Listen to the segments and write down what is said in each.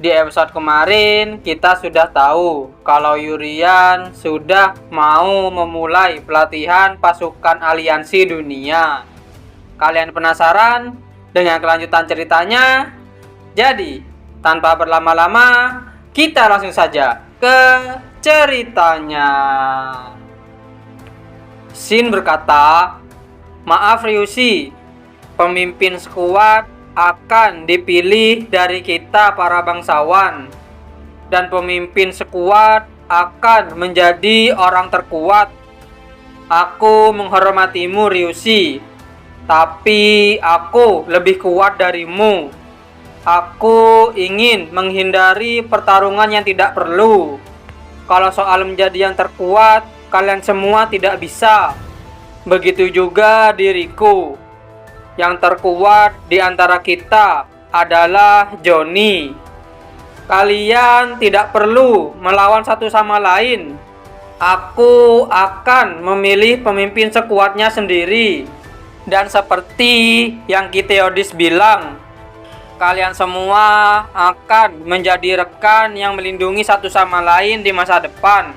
Di episode kemarin kita sudah tahu kalau Yurian sudah mau memulai pelatihan pasukan aliansi dunia. Kalian penasaran dengan kelanjutan ceritanya? Jadi, tanpa berlama-lama, kita langsung saja ke ceritanya. Shin berkata, "Maaf Ryushi, pemimpin skuad akan dipilih dari kita para bangsawan, dan pemimpin skuad akan menjadi orang terkuat. Aku menghormatimu Ryushi, tapi aku lebih kuat darimu. Aku ingin menghindari pertarungan yang tidak perlu. Kalau soal menjadi yang terkuat, kalian semua tidak bisa. Begitu juga diriku. Yang terkuat di antara kita adalah Johnny. Kalian tidak perlu melawan satu sama lain. Aku akan memilih pemimpin sekuatnya sendiri. Dan seperti yang Kiteodis bilang, kalian semua akan menjadi rekan yang melindungi satu sama lain di masa depan.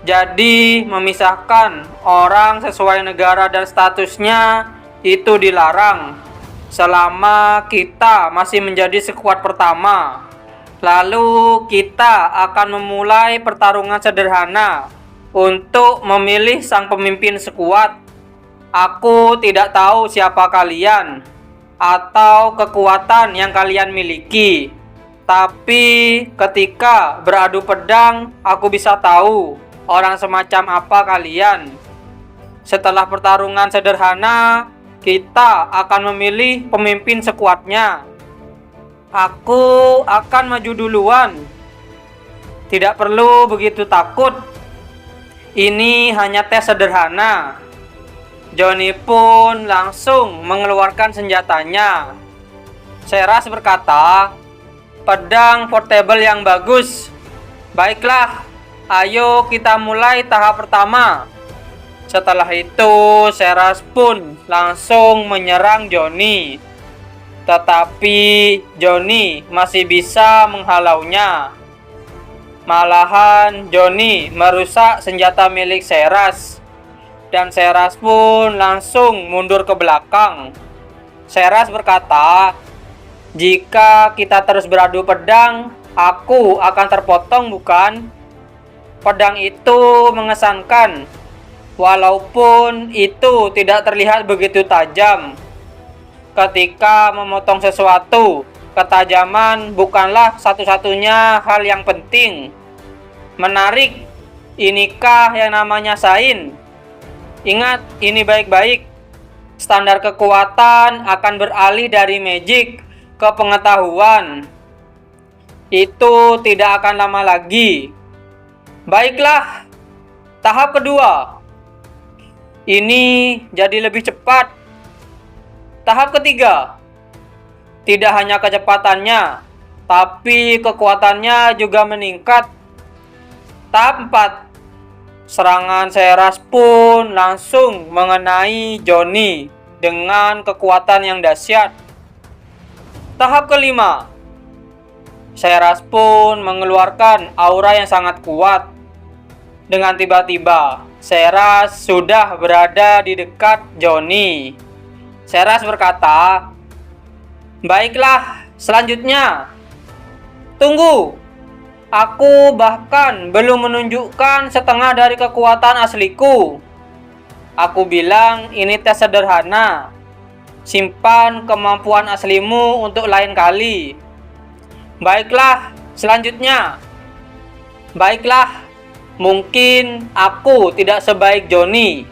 Jadi, memisahkan orang sesuai negara dan statusnya itu dilarang selama kita masih menjadi skuad pertama. Lalu kita akan memulai pertarungan sederhana untuk memilih sang pemimpin skuad. Aku tidak tahu siapa kalian atau kekuatan yang kalian miliki, tapi ketika beradu pedang aku bisa tahu orang semacam apa kalian. Setelah pertarungan sederhana, kita akan memilih pemimpin skuadnya. Aku akan maju duluan. Tidak perlu begitu takut. Ini hanya tes sederhana. Johnny pun langsung mengeluarkan senjatanya. Seras berkata, "Pedang portable yang bagus. Baiklah, ayo kita mulai tahap pertama." Setelah itu, Seras pun langsung menyerang Johnny. Tetapi Johnny masih bisa menghalaunya. Malahan Johnny merusak senjata milik Seras. Dan Seras pun langsung mundur ke belakang. Seras berkata, "Jika kita terus beradu pedang, aku akan terpotong bukan?" Pedang itu mengesankan, walaupun itu tidak terlihat begitu tajam. Ketika memotong sesuatu, ketajaman bukanlah satu-satunya hal yang penting. Menarik, inikah yang namanya sains? Ingat ini baik-baik. Standar kekuatan akan beralih dari magic ke pengetahuan. Itu tidak akan lama lagi. Baiklah, tahap kedua. Ini jadi lebih cepat. Tahap ketiga. Tidak hanya kecepatannya, tapi kekuatannya juga meningkat. Tahap 4. Serangan Seras pun langsung mengenai Johnny dengan kekuatan yang dahsyat. Tahap kelima. Seras pun mengeluarkan aura yang sangat kuat. Dengan tiba-tiba, Seras sudah berada di dekat Johnny. Seras berkata, "Baiklah, selanjutnya. Tunggu, aku bahkan belum menunjukkan setengah dari kekuatan asliku. Aku bilang ini tes sederhana. Simpan kemampuan aslimu untuk lain kali. Baiklah, selanjutnya. Baiklah. Mungkin aku tidak sebaik Johnny,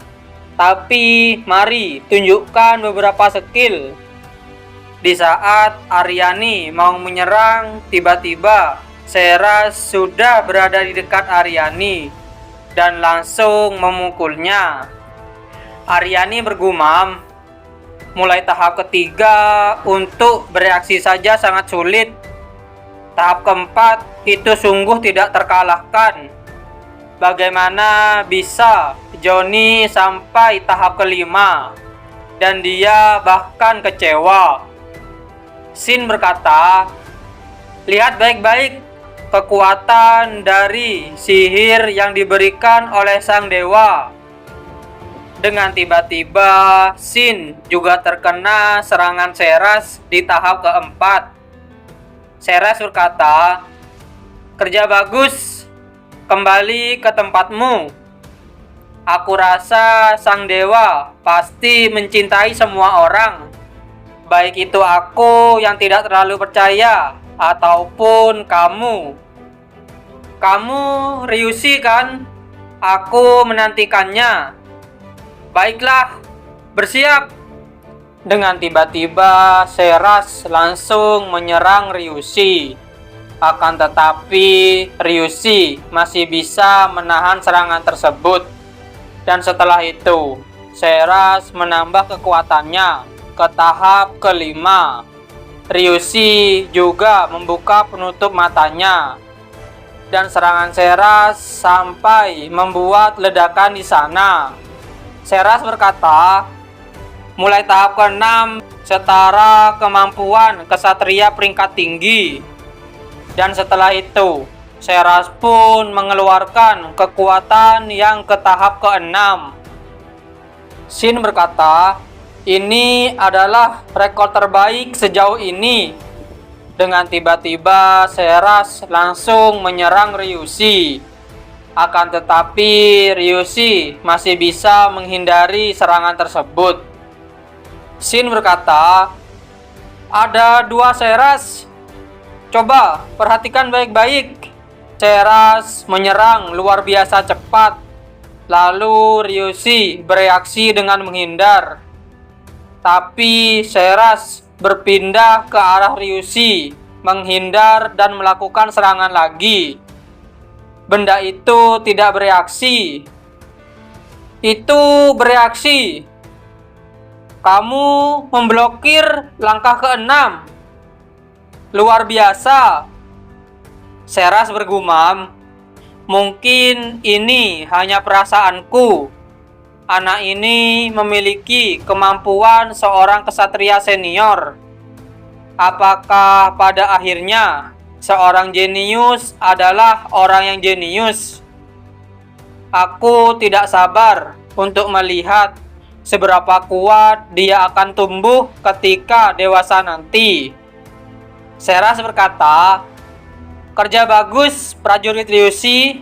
tapi mari tunjukkan beberapa skill." Di saat Aryani mau menyerang, tiba-tiba Seras sudah berada di dekat Aryani dan langsung memukulnya. Aryani bergumam, "Mulai tahap ketiga untuk bereaksi saja sangat sulit. Tahap keempat itu sungguh tidak terkalahkan. Bagaimana bisa Johnny sampai tahap kelima dan dia bahkan kecewa?" Shin berkata, Lihat baik-baik kekuatan dari sihir yang diberikan oleh sang dewa. Dengan tiba-tiba, Shin juga terkena serangan Ceras di tahap keempat. Ceras berkata, "Kerja bagus, kembali ke tempatmu. Aku rasa sang dewa pasti mencintai semua orang, baik itu aku yang tidak terlalu percaya ataupun kamu. Kamu Ryushi kan? Aku menantikannya. Baiklah, bersiap." Dengan tiba-tiba, Ceras langsung menyerang Ryushi. Akan tetapi, Ryushi masih bisa menahan serangan tersebut. Dan setelah itu, Ceras menambah kekuatannya ke tahap kelima. Ryushi juga membuka penutup matanya. Dan serangan Ceras sampai membuat ledakan di sana. Ceras berkata, "Mulai tahap ke-6 setara kemampuan kesatria peringkat tinggi." Dan setelah itu, Ceras pun mengeluarkan kekuatan yang ke tahap ke-6. Shin berkata, "Ini adalah rekor terbaik sejauh ini." Dengan tiba-tiba, Ceras langsung menyerang Ryushi. Akan tetapi, Ryushi masih bisa menghindari serangan tersebut. Shin berkata, "Ada 2 Ceras. Coba perhatikan baik-baik." Ceras menyerang luar biasa cepat. Lalu Ryushi bereaksi dengan menghindar. Tapi Ceras berpindah ke arah Ryushi, menghindar dan melakukan serangan lagi. Benda itu tidak bereaksi. Itu bereaksi. "Kamu memblokir langkah ke-6. Luar biasa." Ceras bergumam, "Mungkin ini hanya perasaanku. Anak ini memiliki kemampuan seorang kesatria senior. Apakah pada akhirnya seorang jenius adalah orang yang jenius? Aku tidak sabar untuk melihat seberapa kuat dia akan tumbuh ketika dewasa nanti." Ceras berkata, "Kerja bagus, prajurit Ryushi.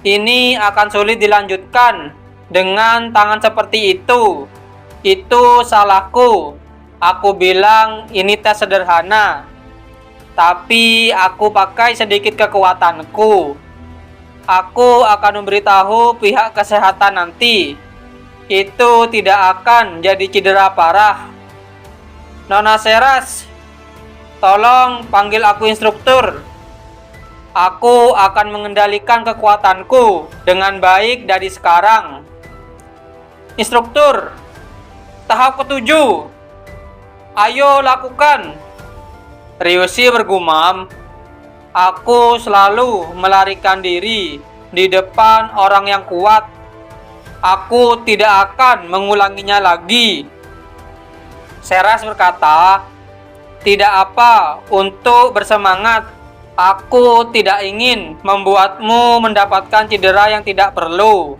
Ini akan sulit dilanjutkan dengan tangan seperti itu. Itu salahku. Aku bilang ini tes sederhana. Tapi aku pakai sedikit kekuatanku. Aku akan memberitahu pihak kesehatan nanti. Itu tidak akan jadi cedera parah. Nona Ceras, tolong panggil aku instruktur. Aku akan mengendalikan kekuatanku dengan baik dari sekarang." "Instruktur, tahap ke-7. Ayo lakukan." Ryushi bergumam, "Aku selalu melarikan diri di depan orang yang kuat. Aku tidak akan mengulanginya lagi." Ceras berkata, "Tidak apa untuk bersemangat. Aku tidak ingin membuatmu mendapatkan cedera yang tidak perlu.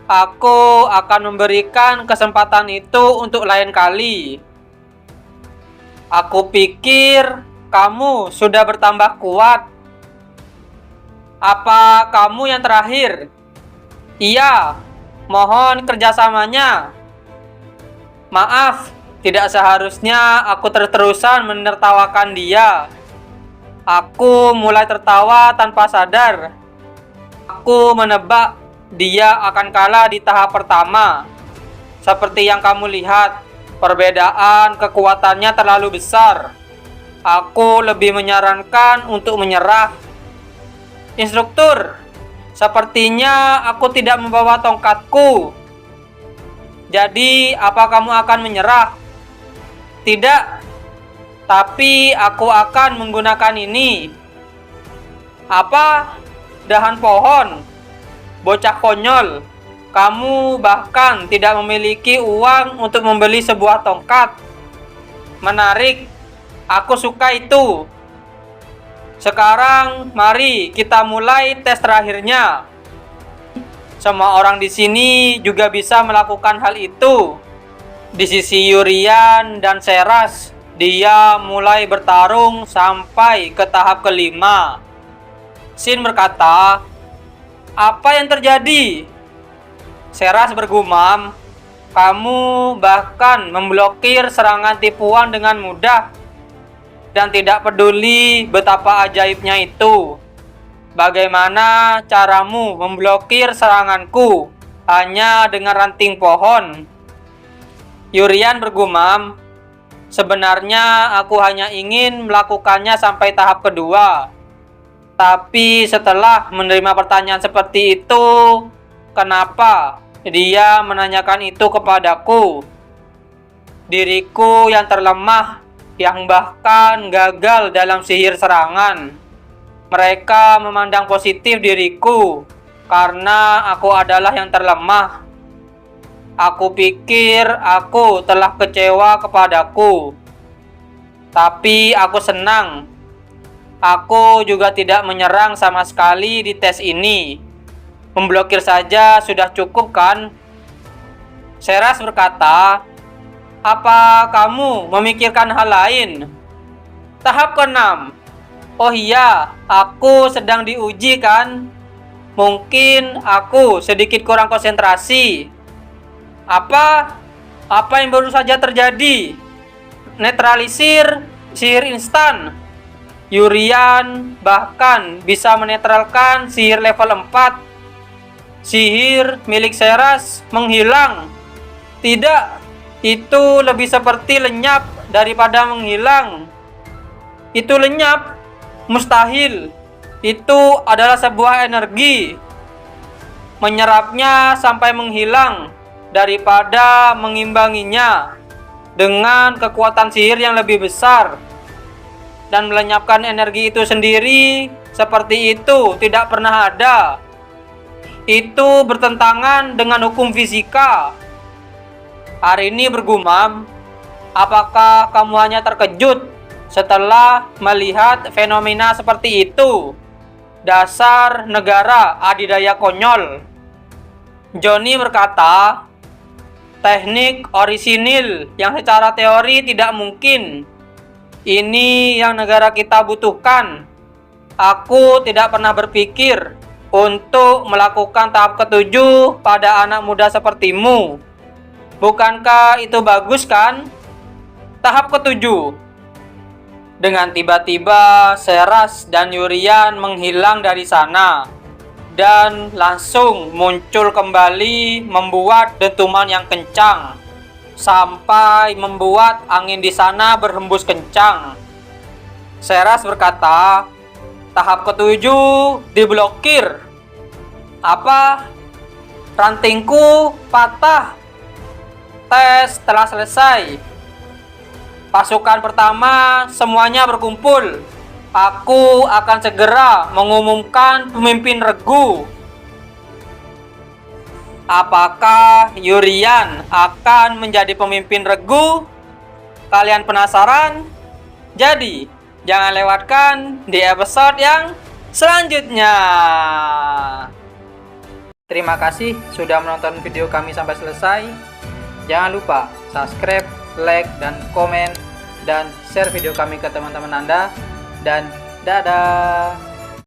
Aku akan memberikan kesempatan itu untuk lain kali. Aku pikir kamu sudah bertambah kuat. Apa kamu yang terakhir?" "Iya, mohon kerjasamanya. Maaf, tidak seharusnya aku terus-terusan menertawakan dia. Aku mulai tertawa tanpa sadar. Aku menebak dia akan kalah di tahap pertama. Seperti yang kamu lihat, perbedaan kekuatannya terlalu besar. Aku lebih menyarankan untuk menyerah." "Instruktur, sepertinya aku tidak membawa tongkatku. Jadi, apa kamu akan menyerah?" "Tidak. Tapi aku akan menggunakan ini." "Apa? Dahan pohon? Bocah konyol. Kamu bahkan tidak memiliki uang untuk membeli sebuah tongkat. Menarik. Aku suka itu." Sekarang mari kita mulai tes terakhirnya. Semua orang di sini juga bisa melakukan hal itu. Di sisi Yurian dan Seras, dia mulai bertarung sampai ke tahap kelima. Shin berkata, "Apa yang terjadi?" Seras bergumam, "Kamu bahkan memblokir serangan tipuan dengan mudah dan tidak peduli betapa ajaibnya itu. Bagaimana caramu memblokir seranganku hanya dengan ranting pohon?" Yurian bergumam, "Sebenarnya aku hanya ingin melakukannya sampai tahap kedua. Tapi setelah menerima pertanyaan seperti itu, kenapa dia menanyakan itu kepadaku? Diriku yang terlemah, yang bahkan gagal dalam sihir serangan. Mereka memandang positif diriku karena aku adalah yang terlemah. Aku pikir aku telah kecewa kepadaku. Tapi aku senang. Aku juga tidak menyerang sama sekali di tes ini. Memblokir saja sudah cukup kan?" Seras berkata, "Apa kamu memikirkan hal lain?" Tahap ke-6. "Oh iya, aku sedang diuji kan? Mungkin aku sedikit kurang konsentrasi." Apa yang baru saja terjadi? Netralisir sihir instan. Yurian bahkan bisa menetralkan sihir level 4. Sihir milik Seras menghilang. Tidak, itu lebih seperti lenyap daripada menghilang. Itu lenyap? Mustahil. Itu adalah sebuah energi. Menyerapnya sampai menghilang daripada mengimbanginya dengan kekuatan sihir yang lebih besar. Dan melenyapkan energi itu sendiri seperti itu tidak pernah ada. Itu bertentangan dengan hukum fisika. Arini bergumam, "Apakah kamu hanya terkejut setelah melihat fenomena seperti itu? Dasar negara adidaya konyol." Johnny berkata, "Teknik orisinil yang secara teori tidak mungkin. Ini yang negara kita butuhkan. Aku tidak pernah berpikir untuk melakukan tahap ke-7 pada anak muda sepertimu. Bukankah itu bagus kan?" Tahap ke-7. Dengan tiba-tiba Seras dan Yurian menghilang dari sana dan langsung muncul kembali membuat dentuman yang kencang sampai membuat angin di sana berhembus kencang. Seras berkata, "Tahap ke-7 diblokir." Apa? Rantingku patah. Tes telah selesai. Pasukan pertama semuanya berkumpul. Aku akan segera mengumumkan pemimpin regu. Apakah Yurian akan menjadi pemimpin regu? Kalian penasaran? Jadi, jangan lewatkan di episode yang selanjutnya. Terima kasih sudah menonton video kami sampai selesai. Jangan lupa subscribe, like, dan komen, dan share video kami ke teman-teman Anda. Dan dadah.